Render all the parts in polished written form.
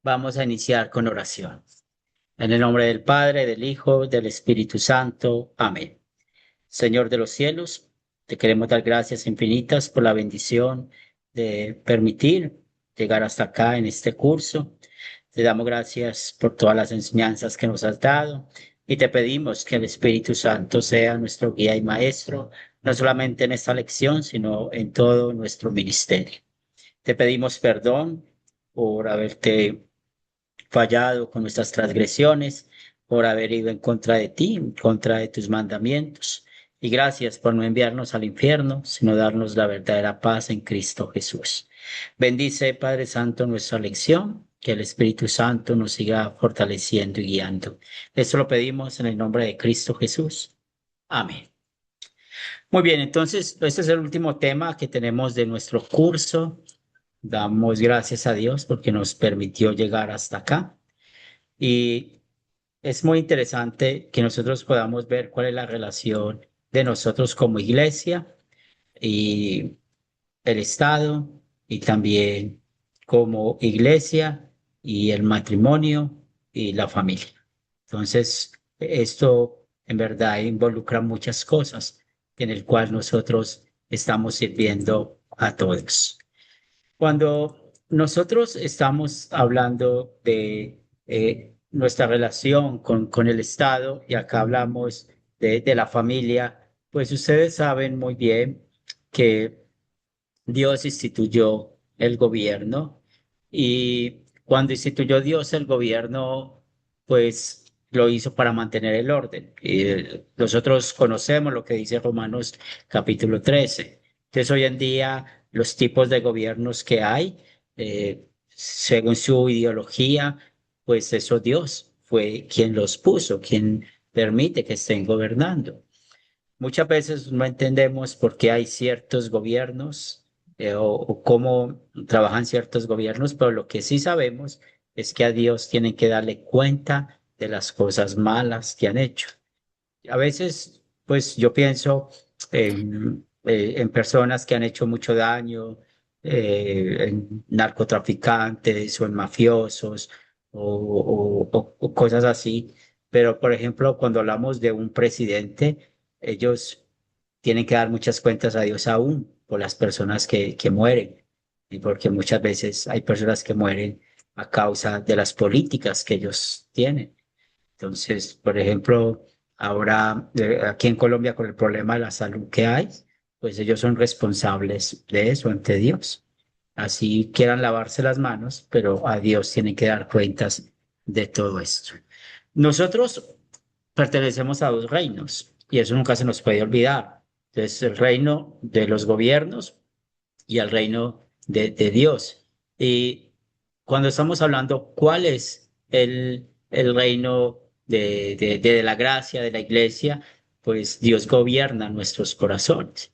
Vamos a iniciar con oración. En el nombre del Padre, del Hijo, del Espíritu Santo. Amén. Señor de los cielos, te queremos dar gracias infinitas por la bendición de permitir llegar hasta acá en este curso. Te damos gracias por todas las enseñanzas que nos has dado y te pedimos que el Espíritu Santo sea nuestro guía y maestro, no solamente en esta lección, sino en todo nuestro ministerio. Te pedimos perdón por haberte fallado con nuestras transgresiones, por haber ido en contra de ti, en contra de tus mandamientos. Y gracias por no enviarnos al infierno, sino darnos la verdadera paz en Cristo Jesús. Bendice, Padre Santo, nuestra lección, que el Espíritu Santo nos siga fortaleciendo y guiando. Esto lo pedimos en el nombre de Cristo Jesús. Amén. Muy bien, entonces, este es el último tema que tenemos de nuestro curso. Damos gracias a Dios porque nos permitió llegar hasta acá. Y es muy interesante que nosotros podamos ver cuál es la relación de nosotros como iglesia y el Estado y también como iglesia y el matrimonio y la familia. Entonces, esto en verdad involucra muchas cosas en el cual nosotros estamos sirviendo a todos. Cuando nosotros estamos hablando de nuestra relación con el Estado, y acá hablamos de la familia, pues ustedes saben muy bien que Dios instituyó el gobierno y cuando instituyó Dios el gobierno, pues lo hizo para mantener el orden. Y nosotros conocemos lo que dice Romanos capítulo 13. Entonces hoy en día los tipos de gobiernos que hay, según su ideología, pues eso Dios fue quien los puso, quien permite que estén gobernando. Muchas veces no entendemos por qué hay ciertos gobiernos o cómo trabajan ciertos gobiernos, pero lo que sí sabemos es que a Dios tienen que darle cuenta de las cosas malas que han hecho. A veces, pues yo pienso en personas que han hecho mucho daño, en narcotraficantes o en mafiosos o cosas así. Pero, por ejemplo, cuando hablamos de un presidente, ellos tienen que dar muchas cuentas a Dios aún por las personas que mueren. Y porque muchas veces hay personas que mueren a causa de las políticas que ellos tienen. Entonces, por ejemplo, ahora aquí en Colombia con el problema de la salud que hay, pues ellos son responsables de eso ante Dios. Así quieran lavarse las manos, pero a Dios tienen que dar cuentas de todo esto. Nosotros pertenecemos a dos reinos y eso nunca se nos puede olvidar. Entonces, el reino de los gobiernos y el reino de Dios. Y cuando estamos hablando, ¿cuál es el reino de la gracia, de la iglesia? Pues Dios gobierna nuestros corazones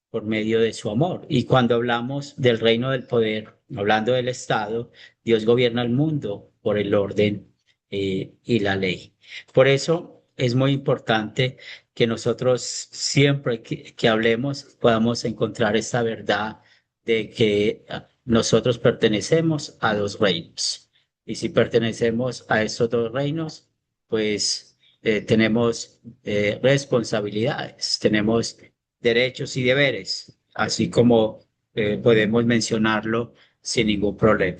por medio de su amor. Y cuando hablamos del reino del poder, hablando del Estado, Dios gobierna el mundo por el orden y la ley. Por eso es muy importante que nosotros siempre que hablemos podamos encontrar esta verdad de que nosotros pertenecemos a dos reinos. Y si pertenecemos a esos dos reinos, pues tenemos responsabilidades, tenemos derechos y deberes, así como podemos mencionarlo sin ningún problema.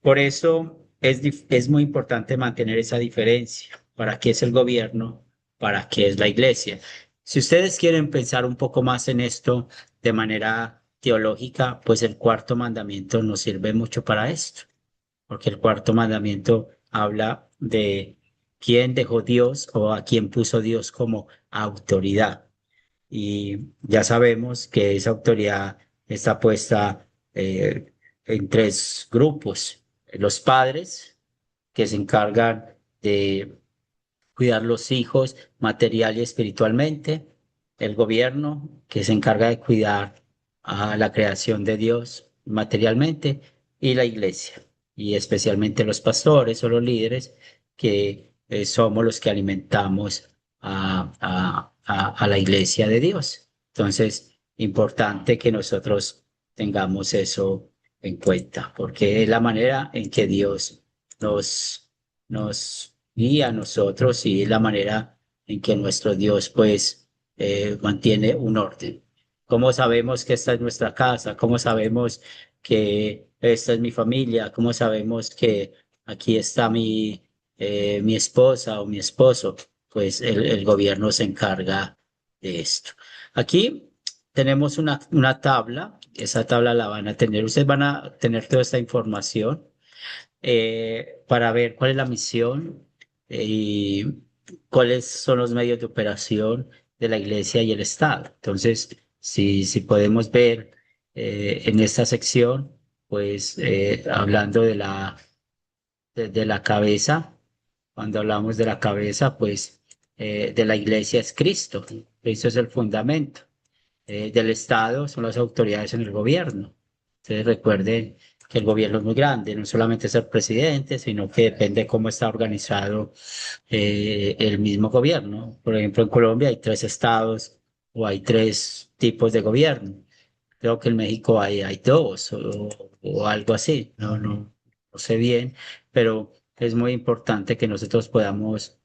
Por eso es muy importante mantener esa diferencia. ¿Para qué es el gobierno? ¿Para qué es la iglesia? Si ustedes quieren pensar un poco más en esto de manera teológica, pues el cuarto mandamiento nos sirve mucho para esto, porque el cuarto mandamiento habla de quién dejó Dios o a quién puso Dios como autoridad. Y ya sabemos que esa autoridad está puesta en tres grupos. Los padres, que se encargan de cuidar los hijos material y espiritualmente. El gobierno, que se encarga de cuidar a la creación de Dios materialmente. Y la iglesia, y especialmente los pastores o los líderes, que somos los que alimentamos a la iglesia de Dios. Entonces, importante que nosotros tengamos eso en cuenta, porque es la manera en que Dios nos, nos guía a nosotros y es la manera en que nuestro Dios pues mantiene un orden. ¿Cómo sabemos que esta es nuestra casa? ¿Cómo sabemos que esta es mi familia? ¿Cómo sabemos que aquí está mi esposa o mi esposo? Pues el gobierno se encarga de esto. Aquí tenemos una tabla, esa tabla la van a tener, ustedes van a tener toda esta información para ver cuál es la misión y cuáles son los medios de operación de la iglesia y el Estado. Entonces, si podemos ver en esta sección, pues hablando de la cabeza, cuando hablamos de la cabeza, pues de la iglesia es Cristo. Cristo es el fundamento del Estado son las autoridades en el gobierno. Entonces recuerden que el gobierno es muy grande, no solamente es el presidente, sino que depende de cómo está organizado el mismo gobierno. Por ejemplo, en Colombia hay tres estados o hay tres tipos de gobierno. Creo que en México hay dos o algo así. No sé bien, pero es muy importante que nosotros podamos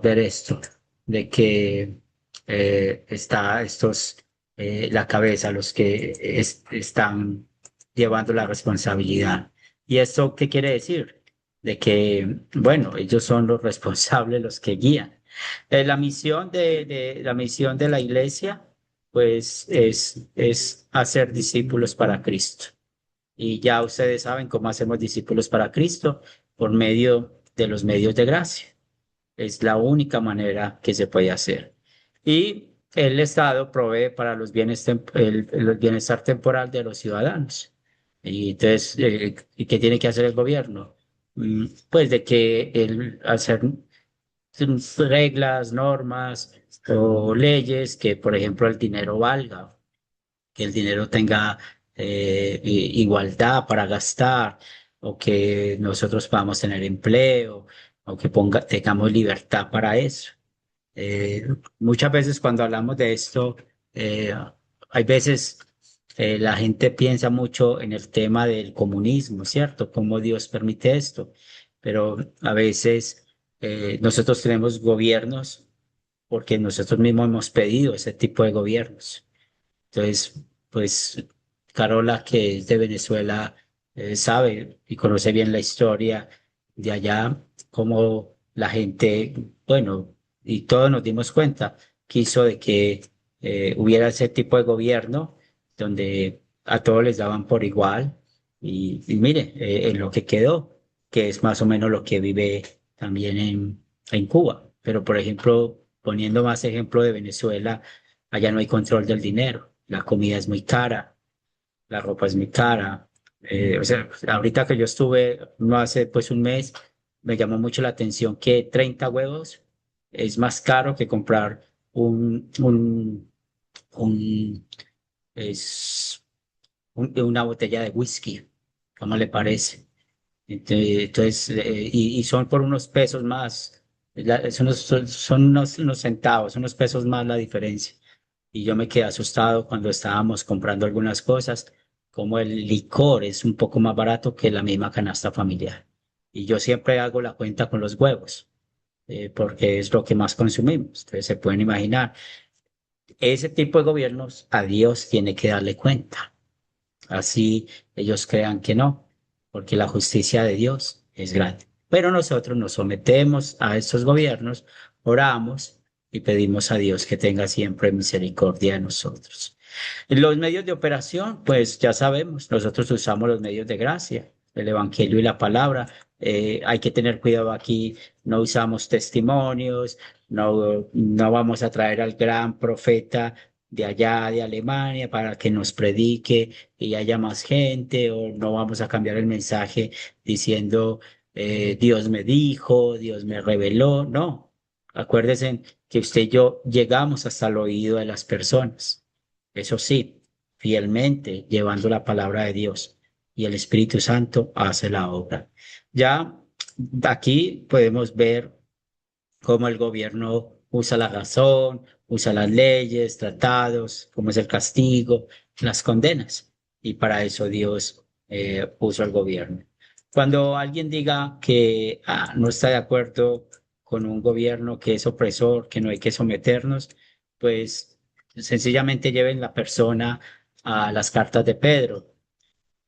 ver esto, de que está la cabeza, los que están llevando la responsabilidad. ¿Y esto qué quiere decir? De que, bueno, ellos son los responsables, los que guían. La misión de la iglesia pues es hacer discípulos para Cristo. Y ya ustedes saben cómo hacemos discípulos para Cristo por medio de los medios de gracia. Es la única manera que se puede hacer. Y el Estado provee para el bienestar temporal de los ciudadanos. Y entonces, ¿y qué tiene que hacer el gobierno? Pues de que el hacer reglas, normas o leyes que, por ejemplo, el dinero valga, que el dinero tenga igualdad para gastar, o que nosotros podamos tener empleo, o que tengamos libertad para eso. Eh, Muchas veces cuando hablamos de esto, eh, hay veces la gente piensa mucho en el tema del comunismo, ¿cierto? Cómo Dios permite esto, pero a veces nosotros tenemos gobiernos porque nosotros mismos hemos pedido ese tipo de gobiernos. Entonces, pues Carola, que es de Venezuela, sabe y conoce bien la historia de allá, cómo la gente, bueno, y todos nos dimos cuenta, quiso de que hubiera ese tipo de gobierno donde a todos les daban por igual. Y mire, en lo que quedó, que es más o menos lo que vive también en Cuba. Pero, por ejemplo, poniendo más ejemplo de Venezuela, allá no hay control del dinero, la comida es muy cara, la ropa es muy cara. O sea, ahorita que yo estuve, no hace pues un mes, me llamó mucho la atención que 30 huevos es más caro que comprar un, un, un, es, una botella de whisky. ¿Cómo le parece? Entonces, y son por unos pesos más, son unos centavos, unos pesos más la diferencia. Y yo me quedé asustado cuando estábamos comprando algunas cosas, como el licor es un poco más barato que la misma canasta familiar. Y yo siempre hago la cuenta con los huevos, porque es lo que más consumimos. Entonces se pueden imaginar, ese tipo de gobiernos a Dios tiene que darle cuenta. Así ellos crean que no, porque la justicia de Dios es grande. Pero nosotros nos sometemos a estos gobiernos, oramos y pedimos a Dios que tenga siempre misericordia de nosotros. En los medios de operación, pues ya sabemos, nosotros usamos los medios de gracia, el Evangelio y la palabra. Hay que tener cuidado aquí, no usamos testimonios, no vamos a traer al gran profeta de allá, de Alemania, para que nos predique y haya más gente, o no vamos a cambiar el mensaje diciendo, Dios me dijo, Dios me reveló. No, acuérdense que usted y yo llegamos hasta el oído de las personas. Eso sí, fielmente llevando la palabra de Dios, y el Espíritu Santo hace la obra. Ya aquí podemos ver cómo el gobierno usa la razón, usa las leyes, tratados, cómo es el castigo, las condenas. Y para eso Dios puso al gobierno. Cuando alguien diga que no está de acuerdo con un gobierno que es opresor, que no hay que someternos, pues sencillamente lleven la persona a las cartas de Pedro,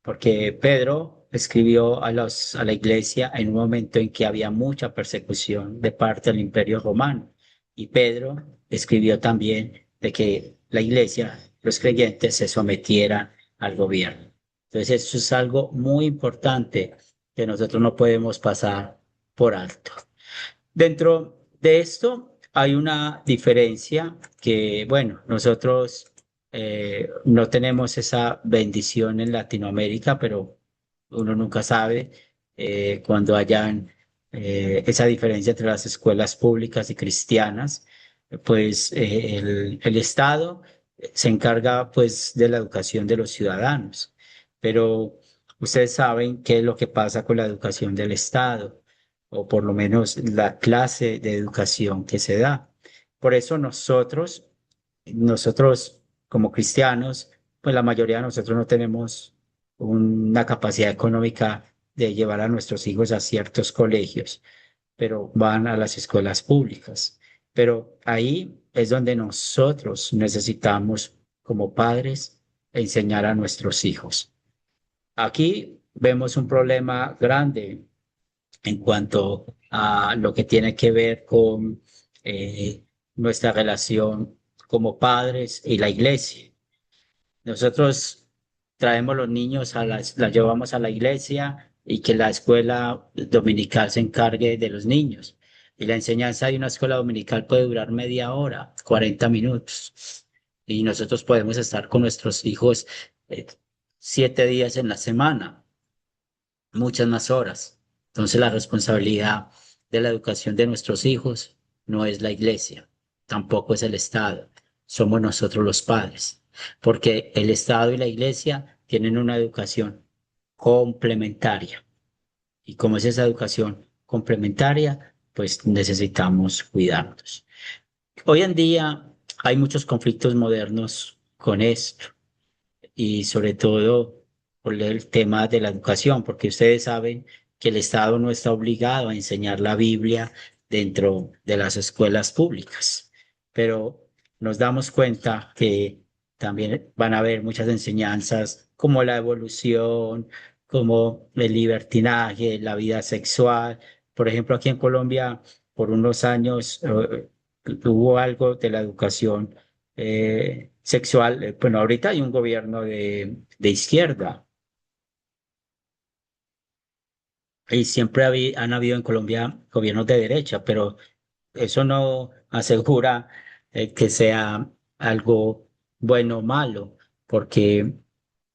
porque Pedro escribió a la iglesia en un momento en que había mucha persecución de parte del Imperio Romano. Y Pedro escribió también de que la iglesia, los creyentes, se sometieran al gobierno. Entonces, eso es algo muy importante que nosotros no podemos pasar por alto. Dentro de esto hay una diferencia que, bueno, nosotros no tenemos esa bendición en Latinoamérica, pero uno nunca sabe cuando hayan esa diferencia entre las escuelas públicas y cristianas, pues el Estado se encarga pues de la educación de los ciudadanos, pero ustedes saben qué es lo que pasa con la educación del Estado o por lo menos la clase de educación que se da. Por eso nosotros como cristianos, pues la mayoría de nosotros no tenemos una capacidad económica de llevar a nuestros hijos a ciertos colegios, pero van a las escuelas públicas. Pero ahí es donde nosotros necesitamos, como padres, enseñar a nuestros hijos. Aquí vemos un problema grande en cuanto a lo que tiene que ver con nuestra relación como padres y la iglesia. Nosotros traemos los niños la llevamos a la iglesia y que la escuela dominical se encargue de los niños. Y la enseñanza de una escuela dominical puede durar media hora, 40 minutos. Y nosotros podemos estar con nuestros hijos 7 días en la semana, muchas más horas. Entonces la responsabilidad de la educación de nuestros hijos no es la iglesia, tampoco es el Estado, somos nosotros los padres, porque el Estado y la iglesia tienen una educación complementaria. Y como es esa educación complementaria, pues necesitamos cuidarnos. Hoy en día hay muchos conflictos modernos con esto y sobre todo por el tema de la educación, porque ustedes saben que el Estado no está obligado a enseñar la Biblia dentro de las escuelas públicas, pero nos damos cuenta que también van a haber muchas enseñanzas como la evolución, como el libertinaje, la vida sexual. Por ejemplo, aquí en Colombia, por unos años, hubo algo de la educación sexual. Bueno, ahorita hay un gobierno de izquierda y siempre han habido en Colombia gobiernos de derecha, pero eso no asegura que sea algo bueno o malo, porque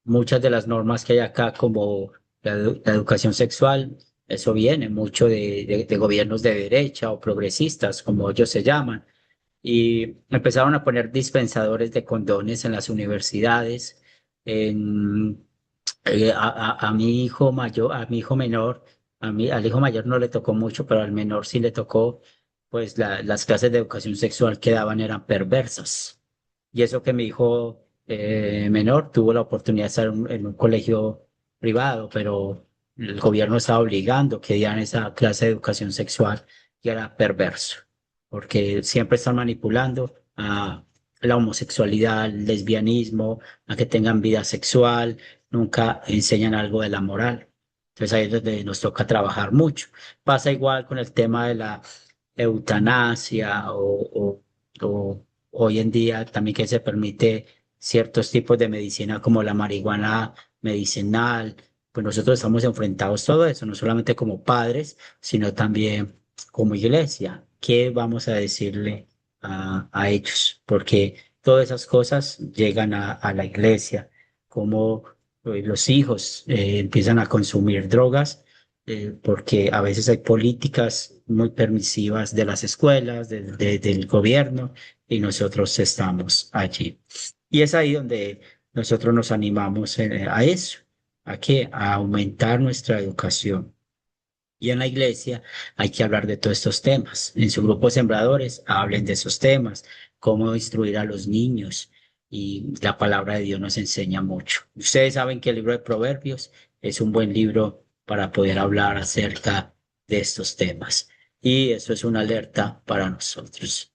muchas de las normas que hay acá, como la educación sexual, eso viene mucho de gobiernos de derecha o progresistas, como ellos se llaman. Y empezaron a poner dispensadores de condones en las universidades. En, a mi hijo mayor, a mi hijo menor, al hijo mayor no le tocó mucho, pero al menor sí le tocó, pues las clases de educación sexual que daban eran perversas. Y eso que mi hijo menor tuvo la oportunidad de estar en un colegio privado, pero el gobierno estaba obligando que dieran esa clase de educación sexual y era perverso porque siempre están manipulando a la homosexualidad, el lesbianismo, a que tengan vida sexual, nunca enseñan algo de la moral. Entonces ahí es donde nos toca trabajar mucho. Pasa igual con el tema de la eutanasia o hoy en día también que se permite ciertos tipos de medicina como la marihuana medicinal. Pues nosotros estamos enfrentados a todo eso, no solamente como padres, sino también como iglesia, ¿qué vamos a decirle a ellos? Porque todas esas cosas llegan a la iglesia, como los hijos empiezan a consumir drogas, porque a veces hay políticas muy permisivas de las escuelas, del gobierno, y nosotros estamos allí. Y es ahí donde nosotros nos animamos a eso, ¿a qué? A aumentar nuestra educación y en la iglesia hay que hablar de todos estos temas. En su grupo de sembradores hablen de esos temas, cómo instruir a los niños. Y la palabra de Dios nos enseña mucho. Ustedes saben que el libro de Proverbios es un buen libro para poder hablar acerca de estos temas. Y eso es una alerta para nosotros.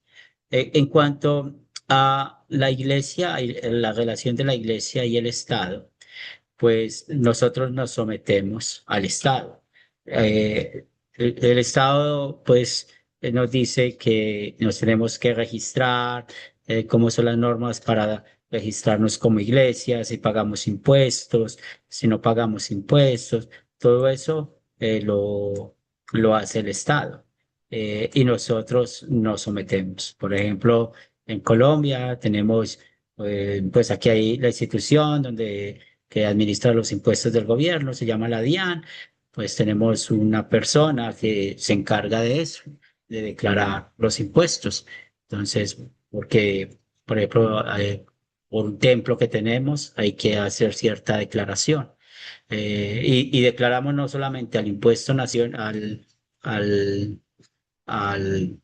En cuanto a la iglesia, y la relación de la iglesia y el Estado, pues nosotros nos sometemos al Estado. El Estado, pues, nos dice que nos tenemos que registrar, cómo son las normas para registrarnos como iglesia, si pagamos impuestos, si no pagamos impuestos, todo eso lo hace el Estado. Y nosotros nos sometemos. Por ejemplo, en Colombia tenemos, pues aquí hay la institución donde que administra los impuestos del gobierno, se llama la DIAN, pues tenemos una persona que se encarga de eso, de declarar los impuestos. Entonces, porque, por ejemplo, por un templo que tenemos, hay que hacer cierta declaración. Y declaramos no solamente al impuesto nacional, al, al,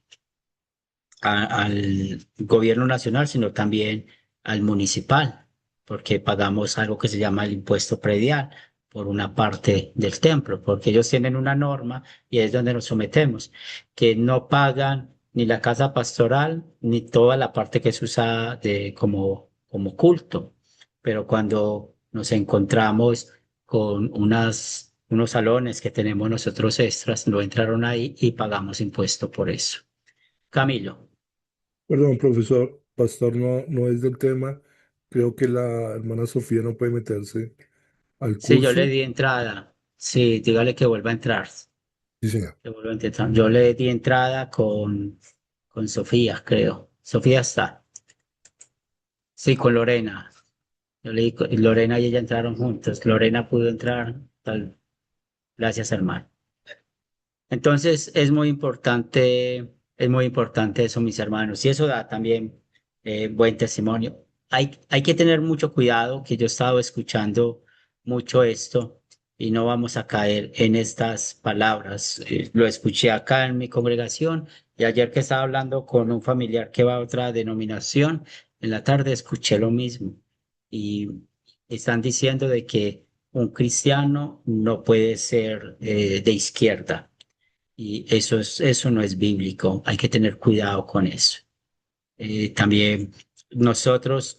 al gobierno nacional, sino también al municipal, porque pagamos algo que se llama el impuesto predial por una parte del templo, porque ellos tienen una norma y es donde nos sometemos, que no pagan ni la casa pastoral ni toda la parte que se usa como culto. Pero cuando nos encontramos con unos salones que tenemos nosotros extras, no entraron ahí y pagamos impuesto por eso. Camilo. Perdón, profesor, pastor no es del tema. Creo que la hermana Sofía no puede meterse al Sí, yo le curso. di entrada. Sí, dígale que vuelva a entrar. Sí, señor. Que vuelva a entrar. Yo le di entrada con Sofía, creo. Sofía está. Sí, con Lorena. Yo le di, Lorena y ella entraron juntos. Lorena pudo entrar. Tal. Gracias, hermano. Entonces es muy importante eso, mis hermanos, y eso da también buen testimonio. Hay que tener mucho cuidado, que yo he estado escuchando mucho esto y no vamos a caer en estas palabras. Lo escuché acá en mi congregación y ayer que estaba hablando con un familiar que va a otra denominación, en la tarde escuché lo mismo y están diciendo de que un cristiano no puede ser de izquierda y eso no es bíblico, hay que tener cuidado con eso. También nosotros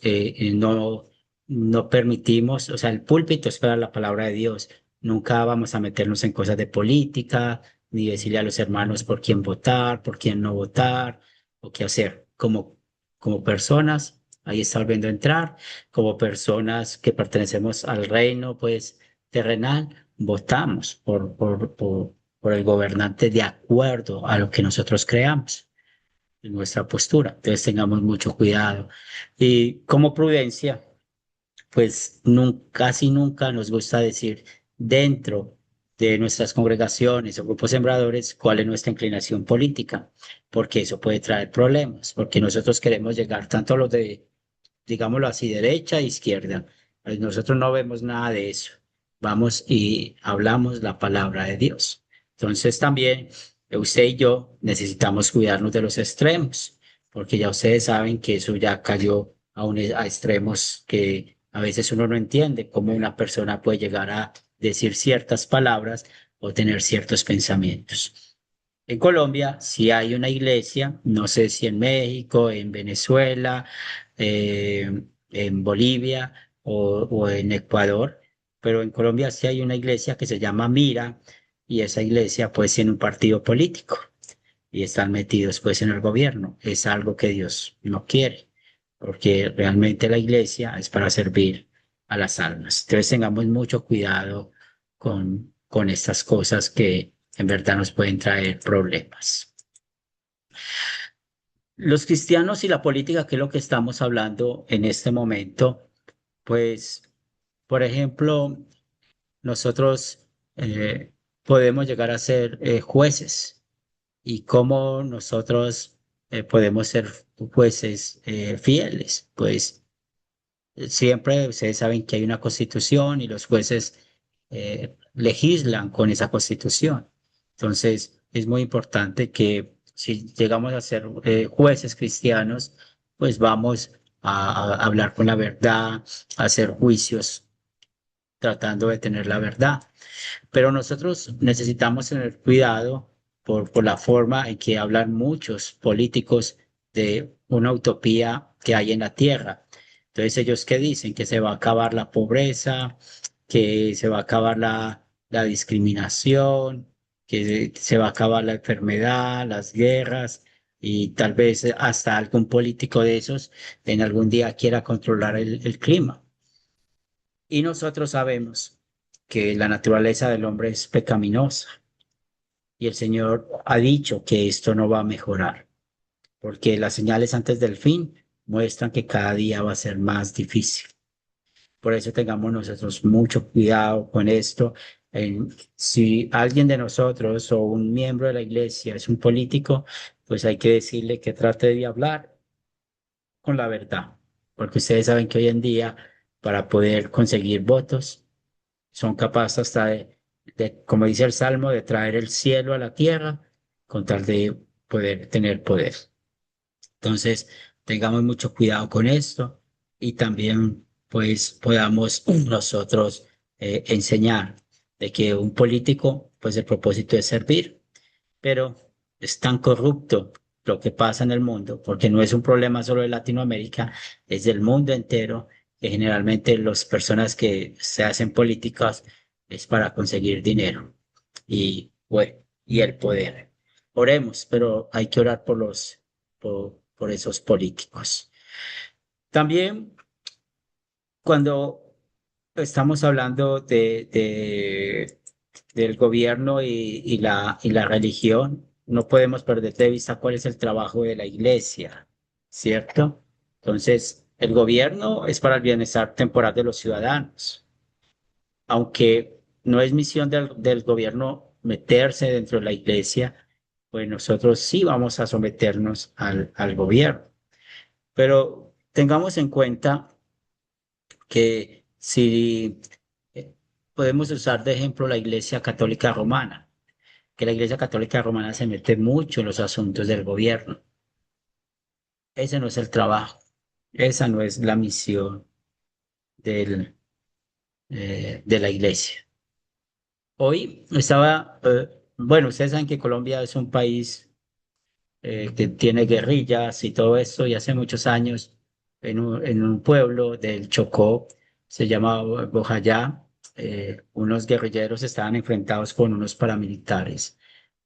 no permitimos, o sea, el púlpito es para la palabra de Dios. Nunca vamos a meternos en cosas de política, ni decirle a los hermanos por quién votar, por quién no votar, o qué hacer. Como personas, ahí está volviendo a entrar, como personas que pertenecemos al reino, pues, terrenal, votamos por el gobernante de acuerdo a lo que nosotros creamos en nuestra postura. Entonces tengamos mucho cuidado. Y como prudencia, pues casi nunca nos gusta decir dentro de nuestras congregaciones o grupos sembradores cuál es nuestra inclinación política, porque eso puede traer problemas, porque nosotros queremos llegar tanto a los de, digámoslo así, derecha e izquierda. Pues nosotros no vemos nada de eso. Vamos y hablamos la palabra de Dios. Entonces también usted y yo necesitamos cuidarnos de los extremos, porque ya ustedes saben que eso ya cayó a extremos que a veces uno no entiende cómo una persona puede llegar a decir ciertas palabras o tener ciertos pensamientos. En Colombia sí hay una iglesia, no sé si en México, en Venezuela, en Bolivia o en Ecuador, pero en Colombia sí hay una iglesia que se llama Mira y esa iglesia pues tiene un partido político y están metidos pues en el gobierno. Es algo que Dios no quiere, porque realmente la iglesia es para servir a las almas. Entonces tengamos mucho cuidado con estas cosas que en verdad nos pueden traer problemas. Los cristianos y la política, que es lo que estamos hablando en este momento, pues, por ejemplo, nosotros podemos llegar a ser jueces y cómo nosotros podemos ser jueces fieles. Pues siempre ustedes saben que hay una constitución y los jueces legislan con esa constitución. Entonces, es muy importante que si llegamos a ser jueces cristianos, pues vamos a hablar con la verdad, a hacer juicios tratando de tener la verdad. Pero nosotros necesitamos tener cuidado por la forma en que hablan muchos políticos de una utopía que hay en la tierra. Entonces, ellos qué dicen, que se va a acabar la pobreza, que se va a acabar la discriminación, que se va a acabar la enfermedad, las guerras, y tal vez hasta algún político de esos en algún día quiera controlar el clima. Y nosotros sabemos que la naturaleza del hombre es pecaminosa y el Señor ha dicho que esto no va a mejorar, porque las señales antes del fin muestran que cada día va a ser más difícil. Por eso tengamos nosotros mucho cuidado con esto. Si alguien de nosotros o un miembro de la iglesia es un político, pues hay que decirle que trate de hablar con la verdad, porque ustedes saben que hoy en día, para poder conseguir votos, son capaces hasta como dice el Salmo, de traer el cielo a la tierra con tal de poder tener poder. Entonces, tengamos mucho cuidado con esto y también pues podamos nosotros enseñar de que un político, pues el propósito es servir, pero es tan corrupto lo que pasa en el mundo, porque no es un problema solo de Latinoamérica, es del mundo entero, que generalmente las personas que se hacen políticas es para conseguir dinero y, bueno, y el poder. Oremos, pero hay que orar por esos políticos. También cuando estamos hablando del gobierno y la religión, no podemos perder de vista cuál es el trabajo de la iglesia, ¿cierto? Entonces, el gobierno es para el bienestar temporal de los ciudadanos, aunque no es misión del gobierno meterse dentro de la iglesia, pues nosotros sí vamos a someternos al gobierno. Pero tengamos en cuenta que si podemos usar de ejemplo la Iglesia Católica Romana, que la Iglesia Católica Romana se mete mucho en los asuntos del gobierno. Ese no es el trabajo, esa no es la misión del, de la Iglesia. Hoy estaba, bueno, ustedes saben que Colombia es un país que tiene guerrillas y todo esto, y hace muchos años en un pueblo del Chocó, se llama Bojayá, unos guerrilleros estaban enfrentados con unos paramilitares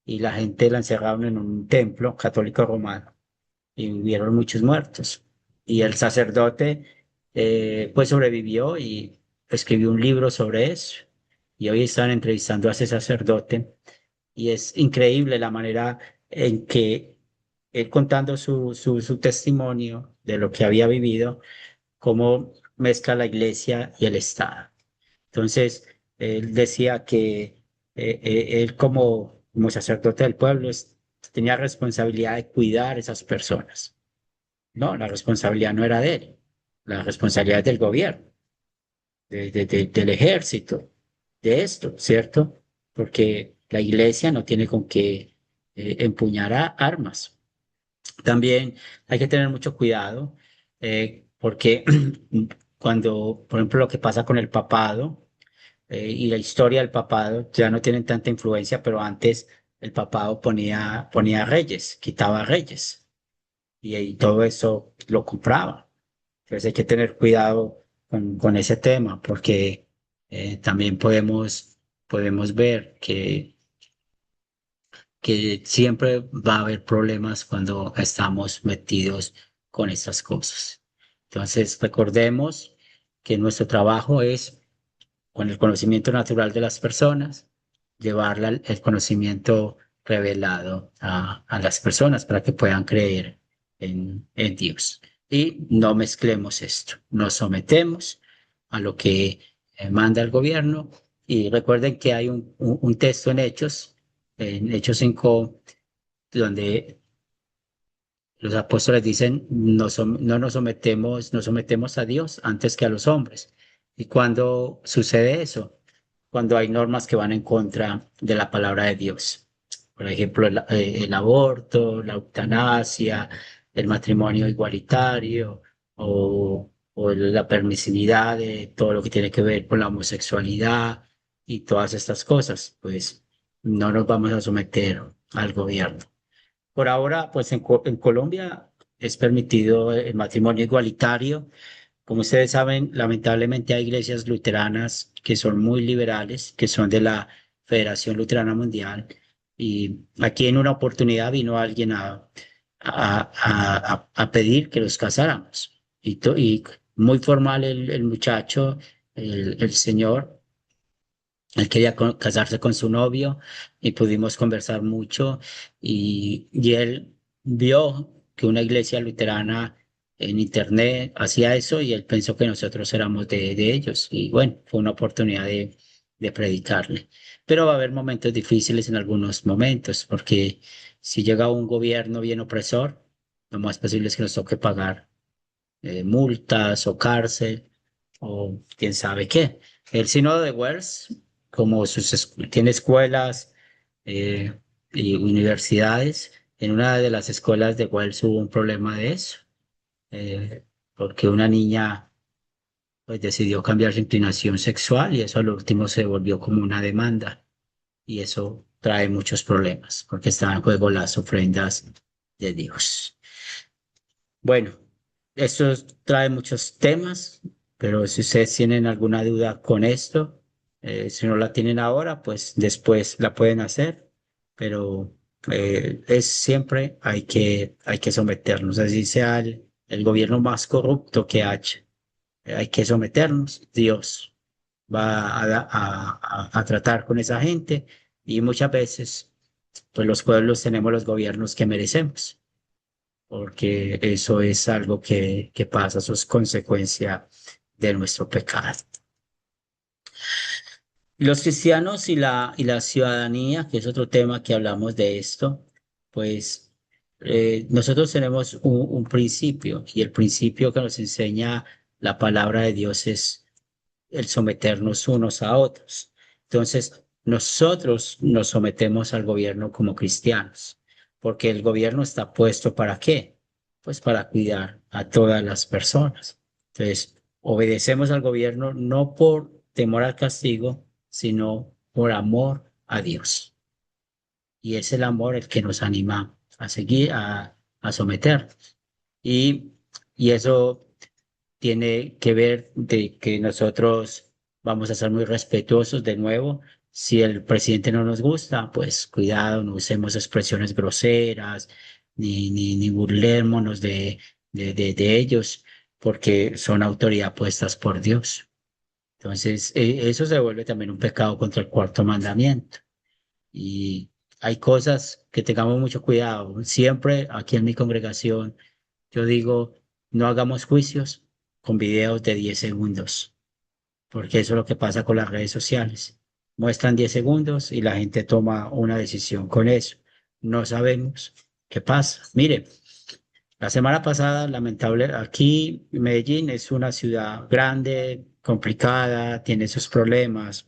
y la gente la encerraron en un templo católico romano y hubieron muchos muertos. Y el sacerdote pues sobrevivió y escribió un libro sobre eso. Y hoy están entrevistando a ese sacerdote y es increíble la manera en que él contando su testimonio de lo que había vivido, cómo mezcla la iglesia y el Estado. Entonces, él decía que él como sacerdote del pueblo tenía responsabilidad de cuidar a esas personas. No, la responsabilidad no era de él, la responsabilidad es del gobierno, del ejército, de esto, ¿cierto? Porque la iglesia no tiene con qué empuñar armas. También hay que tener mucho cuidado porque cuando, por ejemplo, lo que pasa con el papado y la historia del papado ya no tienen tanta influencia, pero antes el papado ponía reyes, quitaba reyes y todo eso lo compraba. Entonces hay que tener cuidado con ese tema porque también podemos ver que siempre va a haber problemas cuando estamos metidos con estas cosas. Entonces recordemos que nuestro trabajo es, con el conocimiento natural de las personas, llevarle el conocimiento revelado a las personas para que puedan creer en Dios. Y no mezclemos esto, nos sometemos a lo que manda el gobierno y recuerden que hay un texto en Hechos 5, donde los apóstoles dicen, no nos sometemos a Dios antes que a los hombres. ¿Y cuando sucede eso? Cuando hay normas que van en contra de la palabra de Dios. Por ejemplo, el aborto, la eutanasia, el matrimonio igualitario o o la permisividad de todo lo que tiene que ver con la homosexualidad y todas estas cosas, pues no nos vamos a someter al gobierno. Por ahora, pues en Colombia es permitido el matrimonio igualitario. Como ustedes saben, lamentablemente hay iglesias luteranas que son muy liberales, que son de la Federación Luterana Mundial. Y aquí en una oportunidad vino alguien a pedir que los casáramos. Y muy formal el muchacho, el señor. Él quería casarse con su novio y pudimos conversar mucho y él vio que una iglesia luterana en internet hacía eso y él pensó que nosotros éramos de ellos y bueno, fue una oportunidad de predicarle. Pero va a haber momentos difíciles en algunos momentos porque si llega un gobierno bien opresor, lo más posible es que nos toque pagar multas o cárcel o quién sabe qué. El sínodo de Wells, como tiene escuelas eh, y universidades, en una de las escuelas de Wells hubo un problema de eso, eh, porque una niña pues, decidió cambiar su inclinación sexual y eso al último se volvió como una demanda y eso trae muchos problemas porque están en juego las ofrendas de Dios. Bueno, esto trae muchos temas, pero si ustedes tienen alguna duda con esto, si no la tienen ahora, pues después la pueden hacer, pero es siempre hay que someternos, así sea el gobierno más corrupto que haya, hay que someternos. Dios va a tratar con esa gente y muchas veces, pues los pueblos tenemos los gobiernos que merecemos porque eso es algo que pasa, eso es consecuencia de nuestro pecado. Los cristianos y la ciudadanía, que es otro tema que hablamos de esto, pues nosotros tenemos un principio y el principio que nos enseña la palabra de Dios es el someternos unos a otros. Entonces, nosotros nos sometemos al gobierno como cristianos, porque el gobierno está puesto ¿para qué? Pues para cuidar a todas las personas. Entonces, obedecemos al gobierno no por temor al castigo, sino por amor a Dios. Y es el amor el que nos anima a seguir, a someternos. Y, y eso tiene que ver de que nosotros vamos a ser muy respetuosos de nuevo. Si el presidente no nos gusta, pues cuidado, no usemos expresiones groseras, ni burlémonos de ellos, porque son autoridad puestas por Dios. Entonces, eso se vuelve también un pecado contra el cuarto mandamiento. Y hay cosas que tengamos mucho cuidado. Siempre aquí en mi congregación, yo digo, no hagamos juicios con videos de 10 segundos, porque eso es lo que pasa con las redes sociales. Muestran 10 segundos y la gente toma una decisión con eso. No sabemos qué pasa. Mire, la semana pasada, lamentable, aquí Medellín es una ciudad grande, complicada, tiene sus problemas,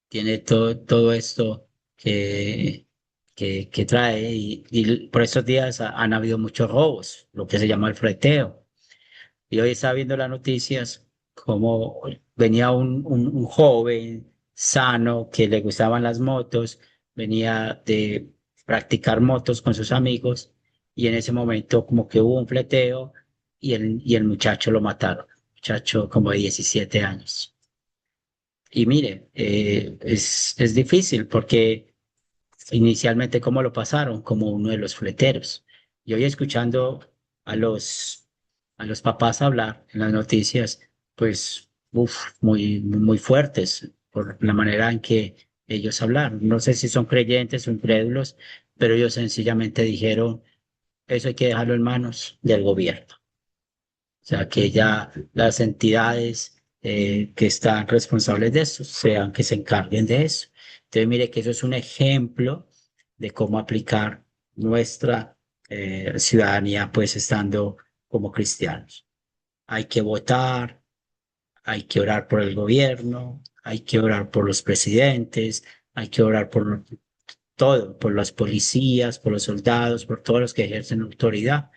tiene todo esto que, que trae y por esos días han habido muchos robos, lo que se llama el freteo. Y hoy estaba viendo las noticias como venía un joven sano que le gustaban las motos, venía de practicar motos con sus amigos y en ese momento como que hubo un fleteo y el muchacho lo mataron, muchacho como de 17 años. Y mire, es difícil porque inicialmente cómo lo pasaron, como uno de los fleteros. Y hoy escuchando a a los papás hablar en las noticias, pues, muy fuertes por la manera en que ellos hablaron. No sé si son creyentes o incrédulos, pero ellos sencillamente dijeron, eso hay que dejarlo en manos del gobierno. O sea, que ya las entidades que están responsables de eso sean que se encarguen de eso. Entonces, mire que eso es un ejemplo de cómo aplicar nuestra ciudadanía, pues estando como cristianos. Hay que votar, hay que orar por el gobierno, hay que orar por los presidentes, hay que orar por todo, por las policías, por los soldados, por todos los que ejercen autoridad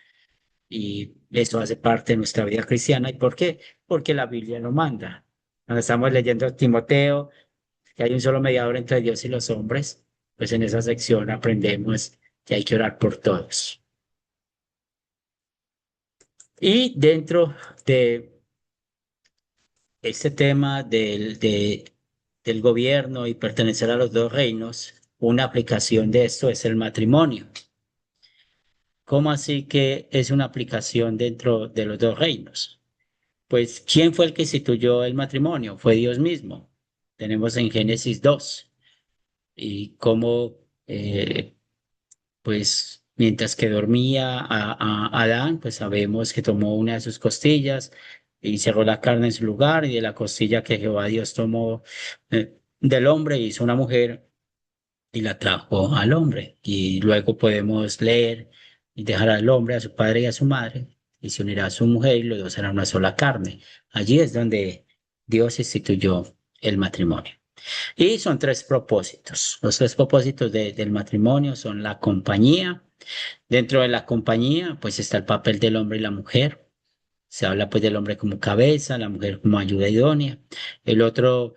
y eso hace parte de nuestra vida cristiana. ¿Y por qué? Porque la Biblia lo manda. Cuando estamos leyendo Timoteo, que hay un solo mediador entre Dios y los hombres, pues en esa sección aprendemos que hay que orar por todos. Y dentro de este tema del gobierno y pertenecer a los dos reinos, una aplicación de esto es el matrimonio. ¿Cómo así que es una aplicación dentro de los dos reinos? Pues, ¿quién fue el que instituyó el matrimonio? Fue Dios mismo. Tenemos en Génesis 2 y cómo, pues, mientras que dormía a Adán, pues sabemos que tomó una de sus costillas y cerró la carne en su lugar, y de la costilla que Jehová Dios tomó del hombre hizo una mujer y la trajo al hombre. Y luego podemos leer: y dejará al hombre a su padre y a su madre, y se unirá a su mujer, y los dos serán una sola carne. Allí es donde Dios instituyó el matrimonio. Y son tres propósitos. Los tres propósitos del matrimonio son la compañía. Dentro de la compañía, pues está el papel del hombre y la mujer. Se habla pues del hombre como cabeza, la mujer como ayuda idónea. El otro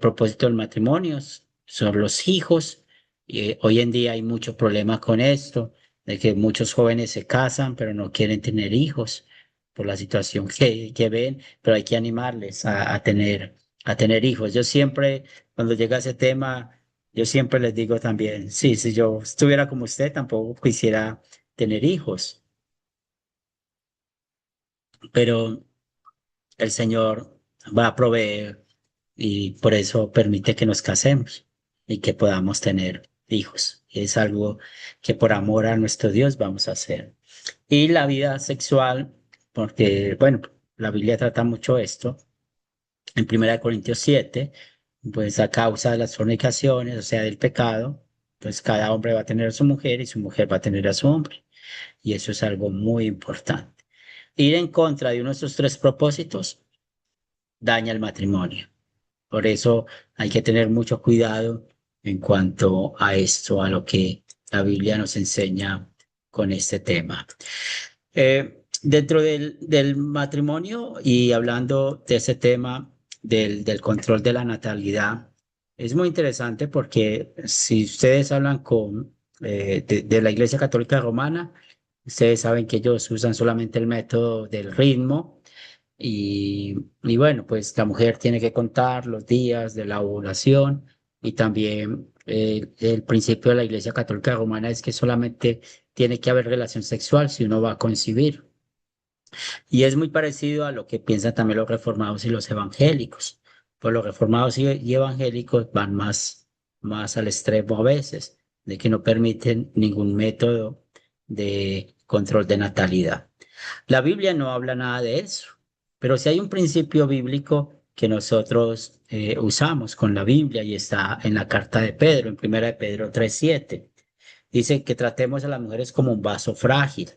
propósito del matrimonio son los hijos. Y, hoy en día hay muchos problemas con esto, de que muchos jóvenes se casan pero no quieren tener hijos por la situación que ven, pero hay que animarles a tener hijos. Yo siempre, cuando llega ese tema, yo siempre les digo también: sí, si yo estuviera como usted, tampoco quisiera tener hijos, pero el Señor va a proveer, y por eso permite que nos casemos y que podamos tener hijos. Y es algo que por amor a nuestro Dios vamos a hacer. Y la vida sexual, porque, bueno, la Biblia trata mucho esto. En 1 Corintios 7, pues a causa de las fornicaciones, o sea, del pecado, pues cada hombre va a tener a su mujer y su mujer va a tener a su hombre. Y eso es algo muy importante. Ir en contra de uno de estos tres propósitos daña el matrimonio. Por eso hay que tener mucho cuidado en cuanto a esto, a lo que la Biblia nos enseña con este tema. Dentro del matrimonio, y hablando de ese tema del control de la natalidad, es muy interesante porque si ustedes hablan de la Iglesia Católica Romana, ustedes saben que ellos usan solamente el método del ritmo. Y bueno, pues la mujer tiene que contar los días de la ovulación, y también el principio de la Iglesia Católica Romana es que solamente tiene que haber relación sexual si uno va a concebir. Y es muy parecido a lo que piensan también los reformados y los evangélicos. Pues los reformados y evangélicos van más al extremo a veces, de que no permiten ningún método de control de natalidad. La Biblia no habla nada de eso, pero sí hay un principio bíblico que nosotros usamos con la Biblia, y está en la carta de Pedro, en 1 Pedro 3:7. Dice que tratemos a las mujeres como un vaso frágil.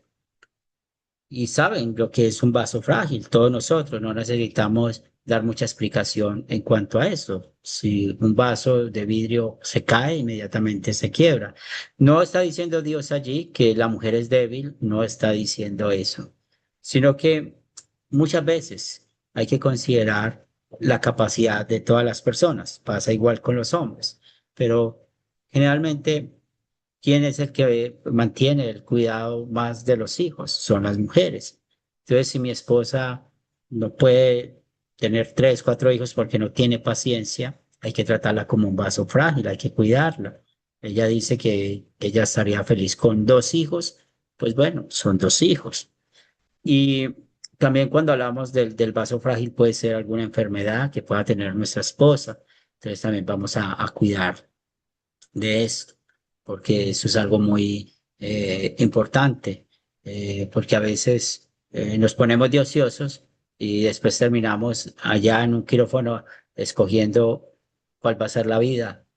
Y saben lo que es un vaso frágil, todos nosotros no necesitamos dar mucha explicación en cuanto a eso. Si un vaso de vidrio se cae, inmediatamente se quiebra. No está diciendo Dios allí que la mujer es débil, no está diciendo eso, sino que muchas veces hay que considerar la capacidad de todas las personas. Pasa igual con los hombres, pero generalmente, ¿quién es el que mantiene el cuidado más de los hijos? Son las mujeres. Entonces, si mi esposa no puede tener tres, cuatro hijos porque no tiene paciencia, hay que tratarla como un vaso frágil, hay que cuidarla. Ella dice que ella estaría feliz con dos hijos, pues bueno, son dos hijos. Y también cuando hablamos del vaso frágil, puede ser alguna enfermedad que pueda tener nuestra esposa. Entonces también vamos a cuidar de esto, porque eso es algo muy importante, porque a veces nos ponemos de ociosos y después terminamos allá en un quirófano escogiendo cuál va a ser la vida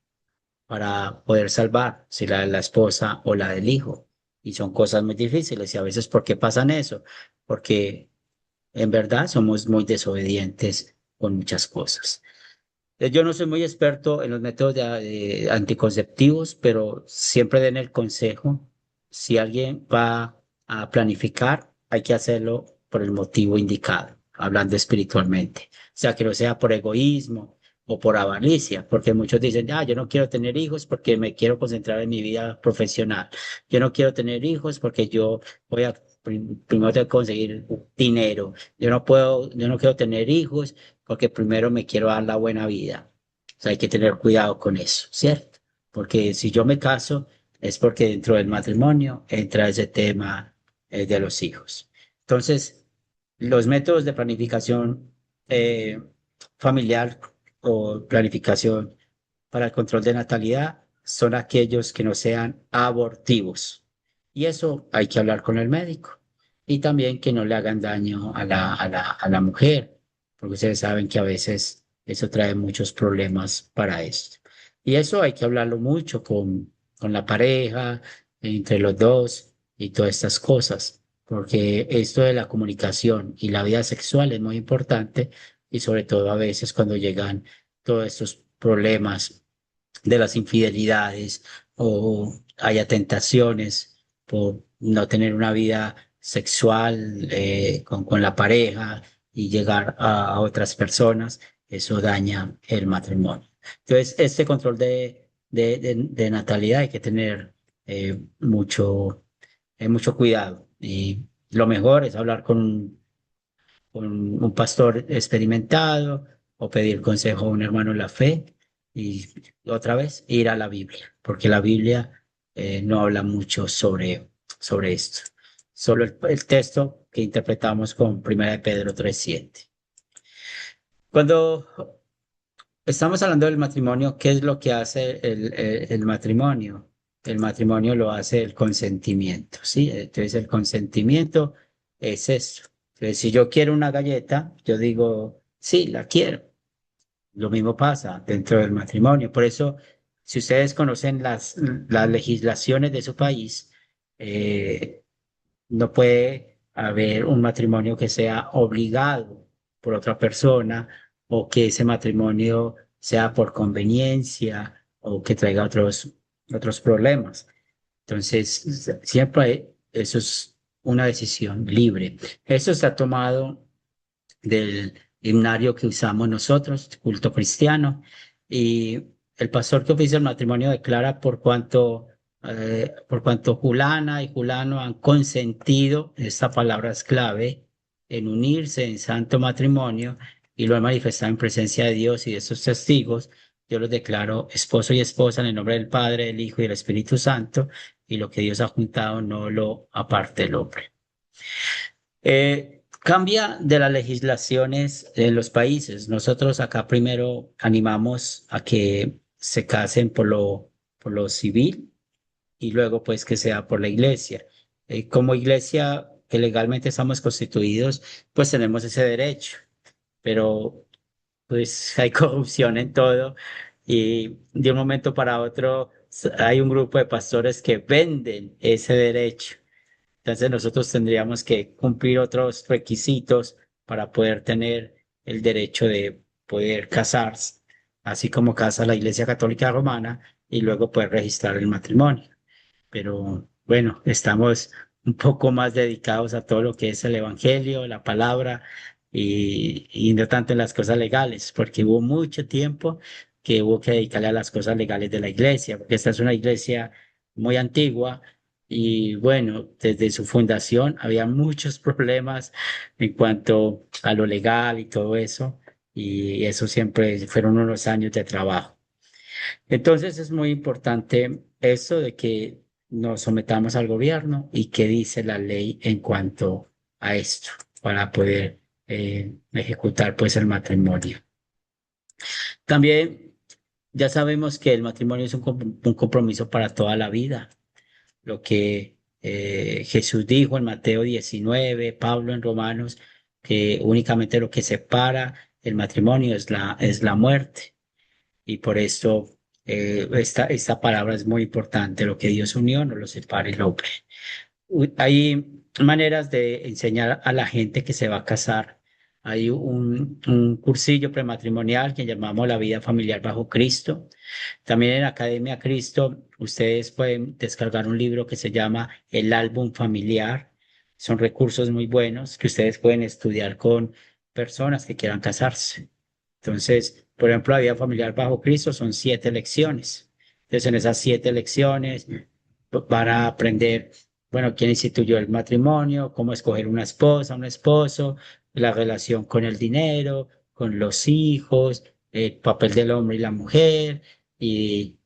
para poder salvar, si la de la esposa o la del hijo. Y son cosas muy difíciles. Y a veces, ¿por qué pasan eso? Porque en verdad somos muy desobedientes con muchas cosas. Yo no soy muy experto en los métodos de anticonceptivos, pero siempre den el consejo: si alguien va a planificar, hay que hacerlo por el motivo indicado, hablando espiritualmente. O sea, que no sea por egoísmo o por avaricia, porque muchos dicen, yo no quiero tener hijos porque me quiero concentrar en mi vida profesional. Yo no quiero tener hijos porque yo voy a primero tengo que conseguir dinero. Yo no quiero tener hijos porque primero me quiero dar la buena vida. O sea, hay que tener cuidado con eso, ¿cierto? Porque si yo me caso, es porque dentro del matrimonio entra ese tema de los hijos. Entonces, los métodos de planificación eh, familiar o planificación para el control de natalidad son aquellos que no sean abortivos. Y eso hay que hablar con el médico. Y también que no le hagan daño a la mujer, porque ustedes saben que a veces eso trae muchos problemas para esto. Y eso hay que hablarlo mucho con la pareja, entre los dos y todas estas cosas, porque esto de la comunicación y la vida sexual es muy importante y sobre todo a veces cuando llegan todos estos problemas de las infidelidades o haya tentaciones por no tener una vida sexual con la pareja y llegar a otras personas, eso daña el matrimonio. Entonces, este control de natalidad hay que tener mucho cuidado y lo mejor es hablar con un pastor experimentado o pedir consejo a un hermano en la fe y otra vez ir a la Biblia, porque la Biblia no habla mucho sobre esto. Solo el texto que interpretamos con 1 de Pedro 3:7. Cuando estamos hablando del matrimonio, ¿qué es lo que hace el matrimonio? El matrimonio lo hace el consentimiento, ¿sí? Entonces el consentimiento es esto. Entonces, si yo quiero una galleta, yo digo, sí, la quiero. Lo mismo pasa dentro del matrimonio. Por eso, si ustedes conocen las legislaciones de su país, eh, no puede haber un matrimonio que sea obligado por otra persona o que ese matrimonio sea por conveniencia o que traiga otros problemas. Entonces, siempre eso es una decisión libre. Eso está tomado del himnario que usamos nosotros, culto cristiano, y el pastor que oficia el matrimonio declara por cuanto Julana y Julano han consentido, esta palabra es clave, en unirse en santo matrimonio y lo han manifestado en presencia de Dios y de sus testigos, yo los declaro esposo y esposa en el nombre del Padre, del Hijo y del Espíritu Santo, y lo que Dios ha juntado no lo aparte el hombre. Cambia de las legislaciones en los países. Nosotros acá primero animamos a que se casen por lo civil y luego pues que sea por la iglesia. Como iglesia que legalmente estamos constituidos, pues tenemos ese derecho, pero pues hay corrupción en todo y de un momento para otro hay un grupo de pastores que venden ese derecho. Entonces nosotros tendríamos que cumplir otros requisitos para poder tener el derecho de poder casarse, así como casa la Iglesia Católica Romana y luego poder registrar el matrimonio. Pero bueno, estamos un poco más dedicados a todo lo que es el Evangelio, la palabra y no tanto en las cosas legales, porque hubo mucho tiempo que hubo que dedicarle a las cosas legales de la iglesia, porque esta es una iglesia muy antigua y bueno, desde su fundación había muchos problemas en cuanto a lo legal y todo eso, y eso siempre fueron unos años de trabajo. Entonces es muy importante eso de que nos sometamos al gobierno y qué dice la ley en cuanto a esto para poder ejecutar pues el matrimonio. También ya sabemos que el matrimonio es un compromiso para toda la vida. Lo que Jesús dijo en Mateo 19, Pablo en Romanos, que únicamente lo que separa el matrimonio es la muerte. Y por eso esta palabra es muy importante. Lo que Dios unió no lo separe el hombre. Hay maneras de enseñar a la gente que se va a casar. Hay un cursillo prematrimonial que llamamos La vida familiar bajo Cristo. También en Academia Cristo ustedes pueden descargar un libro que se llama El álbum familiar. Son recursos muy buenos que ustedes pueden estudiar con personas que quieran casarse. Entonces, por ejemplo, la vida familiar bajo Cristo son 7 lecciones. Entonces, en esas 7 lecciones van a aprender, bueno, quién instituyó el matrimonio, cómo escoger una esposa, un esposo, la relación con el dinero, con los hijos, el papel del hombre y la mujer, y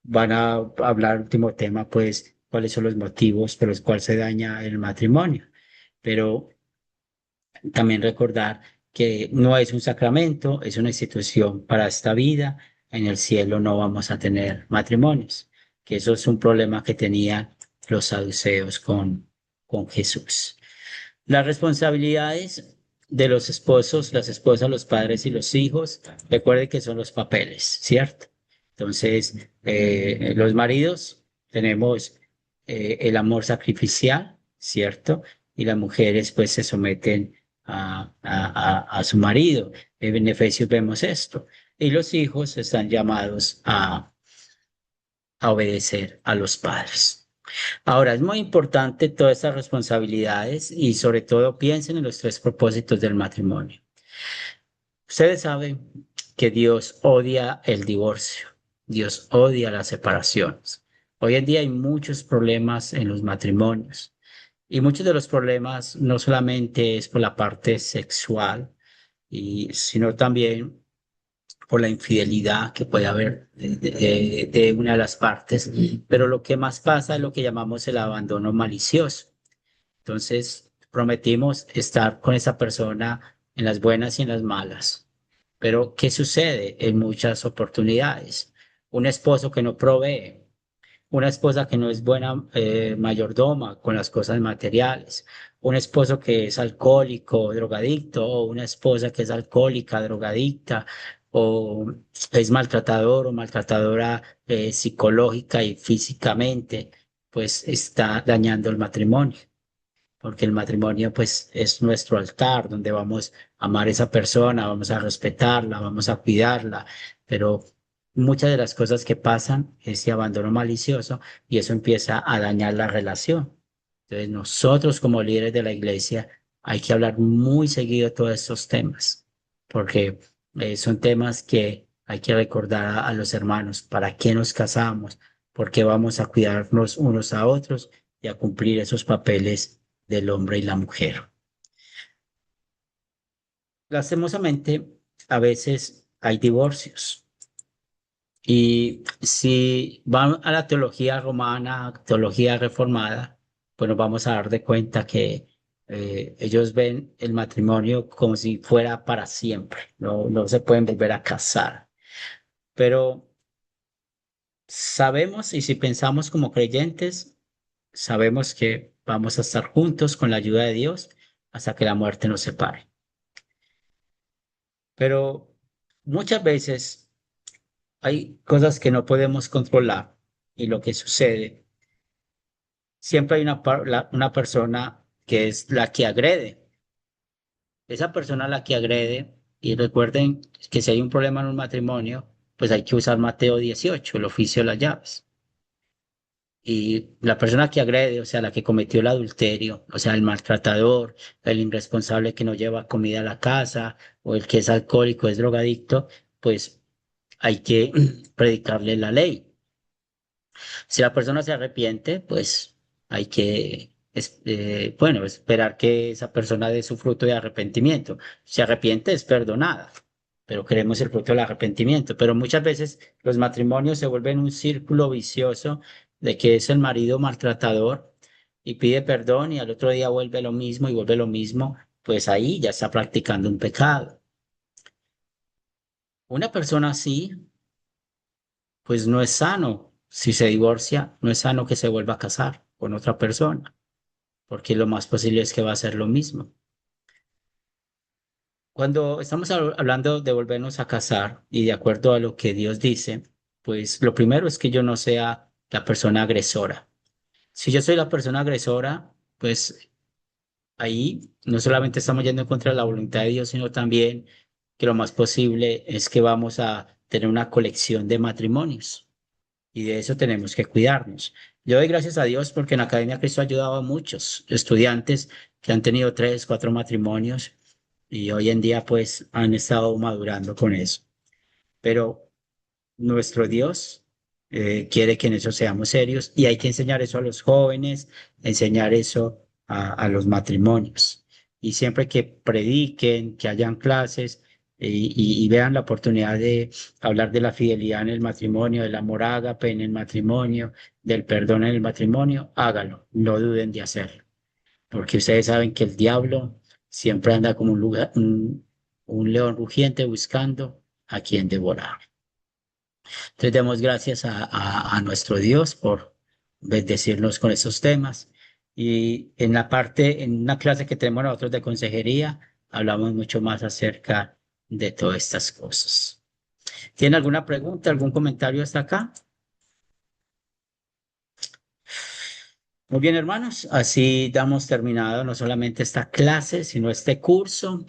van a hablar, último tema, pues, cuáles son los motivos por los cuales se daña el matrimonio. Pero también recordar que no es un sacramento, es una institución para esta vida. En el cielo no vamos a tener matrimonios, que eso es un problema que tenían los saduceos con Jesús. Las responsabilidades de los esposos, las esposas, los padres y los hijos, recuerden que son los papeles, ¿cierto? Entonces, los maridos tenemos el amor sacrificial, ¿cierto? Y las mujeres pues se someten a su marido. En Efesios vemos esto. Y los hijos están llamados a obedecer a los padres. Ahora, es muy importante todas estas responsabilidades y sobre todo piensen en los 3 propósitos del matrimonio. Ustedes saben que Dios odia el divorcio, Dios odia las separaciones. Hoy en día hay muchos problemas en los matrimonios y muchos de los problemas no solamente es por la parte sexual, sino también por la infidelidad que puede haber de una de las partes, pero lo que más pasa es lo que llamamos el abandono malicioso. Entonces, prometimos estar con esa persona en las buenas y en las malas, pero ¿qué sucede en muchas oportunidades? Un esposo que no provee, una esposa que no es buena mayordoma con las cosas materiales, un esposo que es alcohólico, drogadicto, o una esposa que es alcohólica, drogadicta, o es maltratador o maltratadora psicológica y físicamente, pues está dañando el matrimonio, porque el matrimonio pues es nuestro altar donde vamos a amar a esa persona, vamos a respetarla, vamos a cuidarla, pero muchas de las cosas que pasan es ese abandono malicioso y eso empieza a dañar la relación. Entonces nosotros como líderes de la iglesia hay que hablar muy seguido de todos estos temas, porque son temas que hay que recordar a los hermanos, para qué nos casamos, por qué vamos a cuidarnos unos a otros y a cumplir esos papeles del hombre y la mujer. Lastimosamente, a veces hay divorcios. Y si van a la teología romana, teología reformada, pues nos vamos a dar de cuenta que ellos ven el matrimonio como si fuera para siempre, no se pueden volver a casar. Pero sabemos, y si pensamos como creyentes, sabemos que vamos a estar juntos con la ayuda de Dios hasta que la muerte nos separe. Pero muchas veces hay cosas que no podemos controlar y lo que sucede, siempre hay una persona que es la que agrede. Esa persona la que agrede, y recuerden que si hay un problema en un matrimonio, pues hay que usar Mateo 18, el oficio de las llaves. Y la persona que agrede, o sea, la que cometió el adulterio, o sea, el maltratador, el irresponsable que no lleva comida a la casa, o el que es alcohólico, es drogadicto, pues hay que predicarle la ley. Si la persona se arrepiente, pues hay que, bueno, esperar que esa persona dé su fruto de arrepentimiento. Si se arrepiente, es perdonada, pero queremos el fruto del arrepentimiento. Pero muchas veces los matrimonios se vuelven un círculo vicioso de que es el marido maltratador y pide perdón y al otro día vuelve lo mismo y vuelve lo mismo, pues ahí ya está practicando un pecado. Una persona así, pues no es sano. Si se divorcia, no es sano que se vuelva a casar con otra persona, porque lo más posible es que va a ser lo mismo. Cuando estamos hablando de volvernos a casar y de acuerdo a lo que Dios dice, pues lo primero es que yo no sea la persona agresora. Si yo soy la persona agresora, pues ahí no solamente estamos yendo en contra de la voluntad de Dios, sino también que lo más posible es que vamos a tener una colección de matrimonios. y de eso tenemos que cuidarnos. Yo doy gracias a Dios porque en la Academia Cristo ha ayudado a muchos estudiantes que han tenido 3, 4 matrimonios y hoy en día pues han estado madurando con eso. Pero nuestro Dios quiere que en eso seamos serios y hay que enseñar eso a los jóvenes, enseñar eso a los matrimonios. Y siempre que prediquen, que hayan clases y vean la oportunidad de hablar de la fidelidad en el matrimonio, del amor ágape en el matrimonio, del perdón en el matrimonio, hágalo, no duden de hacerlo, porque ustedes saben que el diablo siempre anda como un león rugiente buscando a quien devorar. Entonces demos gracias a nuestro Dios por bendecirnos con esos temas. Y en la parte, en una clase que tenemos nosotros de consejería, hablamos mucho más acerca de todas estas cosas. ¿Tiene alguna pregunta, algún comentario hasta acá? Muy bien, hermanos, así damos terminado no solamente esta clase, sino este curso.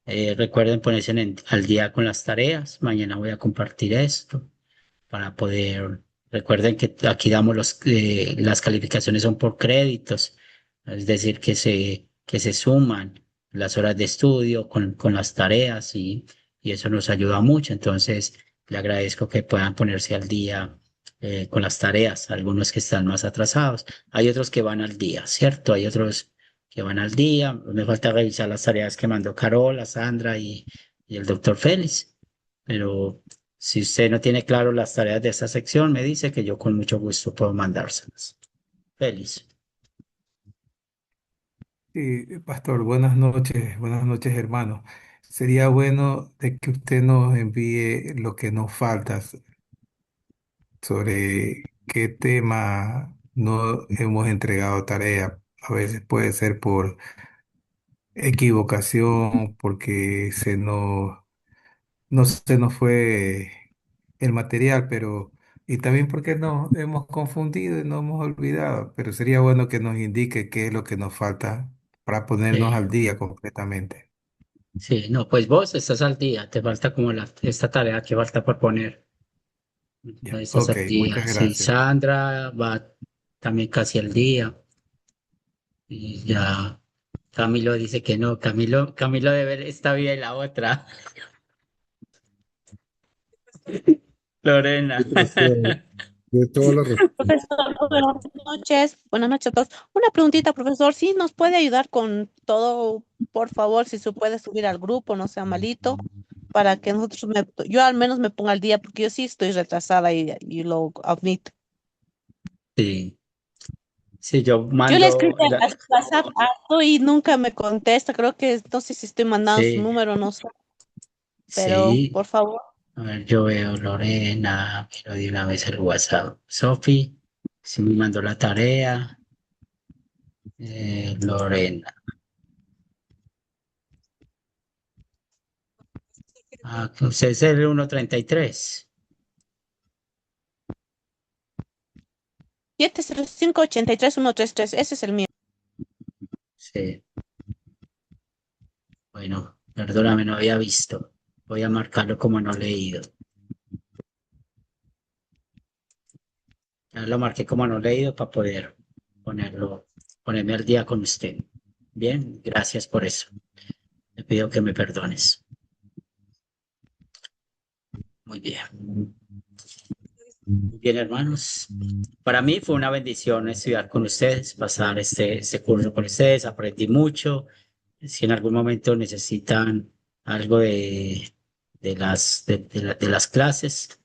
Recuerden ponerse al día con las tareas. Mañana voy a compartir esto para poder, recuerden que aquí damos las calificaciones son por créditos, es decir, que se suman las horas de estudio con las tareas y eso nos ayuda mucho. Entonces, le agradezco que puedan ponerse al día con las tareas, algunos que están más atrasados, hay otros que van al día, ¿cierto? Hay otros que van al día, me falta revisar las tareas que mandó Carola, Sandra y el doctor Félix, pero si usted no tiene claro las tareas de esta sección, me dice que yo con mucho gusto puedo mandárselas. Feliz. Sí, pastor, buenas noches, hermano. Sería bueno de que usted nos envíe lo que nos falta sobre qué tema no hemos entregado tarea. A veces puede ser por equivocación, porque no se nos fue el material, pero y también porque nos hemos confundido y nos hemos olvidado. Pero sería bueno que nos indique qué es lo que nos falta para ponernos Sí, al día completamente. sí, no, pues vos estás al día, te falta como esta tarea que falta por poner. Ya, Estás ok, al día. muchas Sí, gracias. Sandra va también casi al día. Y ya Camilo dice que no, Camilo debe ver esta vida y la otra. Lorena. De todas las respuestas. Profesor, buenas noches. Buenas noches a todos. Una preguntita, profesor. ¿Sí nos puede ayudar con todo, por favor, si se puede subir al grupo, no sea malito, para que yo al menos me ponga al día, porque yo sí estoy retrasada y lo admito. Sí, sí, yo Yo le escribí mando a su WhatsApp harto y nunca me contesta. Creo que no sé si estoy mandando su sí, número, no sé, pero sí. por favor. A ver, yo veo Lorena, quiero de una vez el WhatsApp. Sofi, si me mandó la tarea. Lorena. Ah, usted es el 133. 705 83 133. Ese es el mío. Sí, bueno, perdóname, no había visto. Voy a marcarlo como no leído. Ya lo marqué como no leído para poder ponerme al día con usted. Bien, gracias por eso. Le pido que me perdones. Muy bien. Muy bien, hermanos. Para mí fue una bendición estudiar con ustedes, pasar este curso con ustedes. Aprendí mucho. Si en algún momento necesitan algo de las clases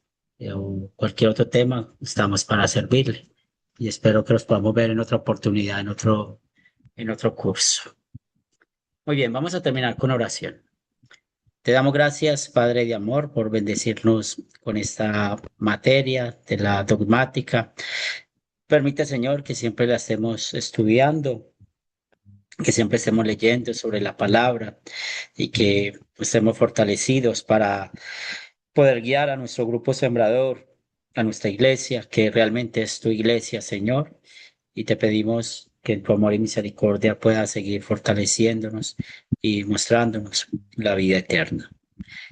o cualquier otro tema, estamos para servirle. Y espero que los podamos ver en otra oportunidad, en otro curso. Muy bien, vamos a terminar con oración. Te damos gracias, Padre de amor, por bendecirnos con esta materia de la dogmática. Permite, Señor, que siempre la estemos estudiando, que siempre estemos leyendo sobre la palabra y que estemos fortalecidos para poder guiar a nuestro grupo sembrador, a nuestra iglesia, que realmente es tu iglesia, Señor. Y te pedimos que en tu amor y misericordia pueda seguir fortaleciéndonos y mostrándonos la vida eterna.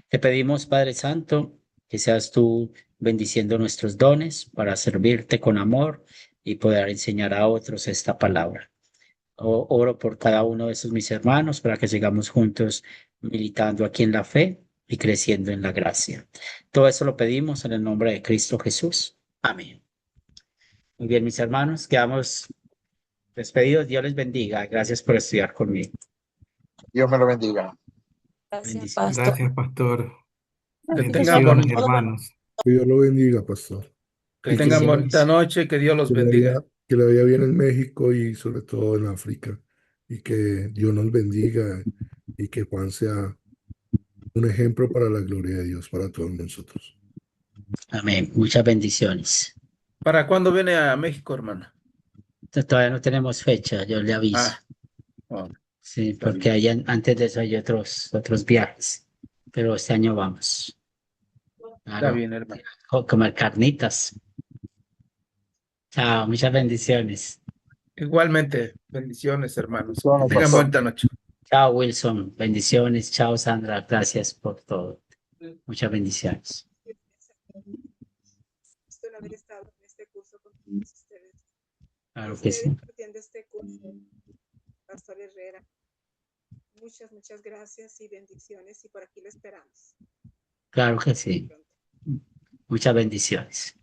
Te pedimos, Padre Santo, que seas tú bendiciendo nuestros dones para servirte con amor y poder enseñar a otros esta palabra. Oro por cada uno de esos mis hermanos para que sigamos juntos militando aquí en la fe y creciendo en la gracia. Todo eso lo pedimos en el nombre de Cristo Jesús. Amén. Muy bien, mis hermanos, quedamos despedidos. Dios les bendiga. Gracias por estudiar conmigo. Dios me lo bendiga. Gracias, Bendiciones. pastor. Gracias, pastor. Que Gracias, tengan Bendiciones, bonita, hermanos. Que Dios lo bendiga, pastor. que Y que, tengan Bendiciones. bonita noche, que Dios los que le bendiga. vaya, que le vaya bien en México y sobre todo en África. Y que Dios nos bendiga y que Juan sea un ejemplo para la gloria de Dios, para todos nosotros. Amén. Muchas bendiciones. ¿Para cuándo viene a México, hermana? Todavía no tenemos fecha, yo le aviso. Ah, bueno, Sí, está porque antes de eso hay otros viajes, pero este año vamos. está Claro, bien, hermano. comer carnitas. Chao, muchas bendiciones. Igualmente, bendiciones, hermanos. Que Bendiciones, tengan pastor. bonita noche. Chao, Wilson. Bendiciones. Chao, Sandra. Gracias por todo. Muchas bendiciones. Gusto el haber estado en este curso con todos ustedes. Claro Estoy que sí. impartiendo este curso, Pastor Herrera. Muchas gracias y bendiciones y por aquí lo esperamos. Claro que sí. Pronto. Muchas bendiciones.